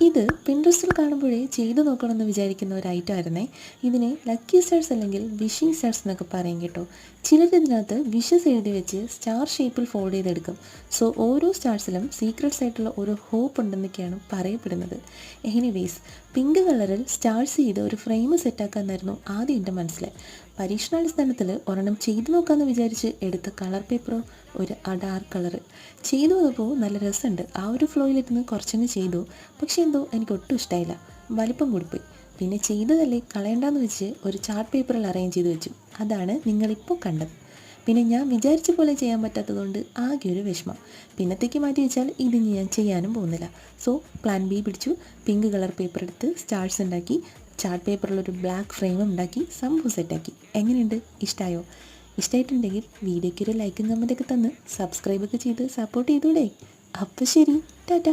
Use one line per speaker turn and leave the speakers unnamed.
ഇത് പിൻട്രസ്റ്റിൽ കാണുമ്പോഴേ ചെയ്തു നോക്കണമെന്ന് വിചാരിക്കുന്ന ഒരു ഐറ്റം ആയിരുന്നേ. ഇതിനെ ലക്കി സ്റ്റാർസ് അല്ലെങ്കിൽ വിഷിംഗ് സ്റ്റാർസ് എന്നൊക്കെ പറയും കേട്ടോ. ചിലരിതിനകത്ത് വിഷസ് എഴുതി വെച്ച് സ്റ്റാർ ഷേപ്പിൽ ഫോൾഡ് ചെയ്തെടുക്കും. സോ ഓരോ സ്റ്റാർസിലും സീക്രട്സ് ആയിട്ടുള്ള ഒരു ഹോപ്പ് ഉണ്ടെന്നൊക്കെയാണ് പറയപ്പെടുന്നത്. എനിവേസ്, പിങ്ക് കളറിൽ സ്റ്റാർസ് ചെയ്ത് ഒരു ഫ്രെയിം സെറ്റാക്കാമെന്നായിരുന്നു ആദ്യം എൻ്റെ മനസ്സിൽ. പരീക്ഷണാടിസ്ഥാനത്തിൽ ഒരെണ്ണം ചെയ്തു നോക്കാമെന്ന് വിചാരിച്ച് എടുത്ത കളർ പേപ്പറോ ഒരു ഡാർക്ക് കളറ്. ചെയ്തു വന്നപ്പോൾ നല്ല രസമുണ്ട്. ആ ഒരു ഫ്ലോയിലിരുന്ന് കുറച്ചങ്ങ് ചെയ്തു. പക്ഷേ എന്തോ എനിക്ക് ഒട്ടും ഇഷ്ടമായില്ല, വലിപ്പം കൂടിപ്പോയി. പിന്നെ ചെയ്തതല്ലേ കളയണ്ടെന്ന് വെച്ച് ഒരു ചാർട്ട് പേപ്പറിൽ അറേഞ്ച് ചെയ്ത് വെച്ചു. അതാണ് നിങ്ങളിപ്പോൾ കണ്ടത്. പിന്നെ ഞാൻ വിചാരിച്ച പോലെ ചെയ്യാൻ പറ്റാത്തതുകൊണ്ട് ആകെ ഒരു വിഷമം. പിന്നത്തേക്ക് മാറ്റി വെച്ചാൽ ഇതിന് ഞാൻ ചെയ്യാനും പോകുന്നില്ല. സോ പ്ലാൻ ബി പിടിച്ചു. പിങ്ക് കളർ പേപ്പർ എടുത്ത് സ്റ്റാർസ് ഉണ്ടാക്കി, ചാർട്ട് പേപ്പറിലൊരു ബ്ലാക്ക് ഫ്രെയിമും ഉണ്ടാക്കി സംഭവം സെറ്റാക്കി. എങ്ങനെയുണ്ട്? ഇഷ്ടമായോ? ഇഷ്ടമായിട്ടുണ്ടെങ്കിൽ വീഡിയോയ്ക്കൊരു ലൈക്കും കമൻറ്റൊക്കെ തന്ന് സബ്സ്ക്രൈബൊക്കെ ചെയ്ത് സപ്പോർട്ട് ചെയ്തൂടെ? അപ്പോൾ ശരി, ടാറ്റ.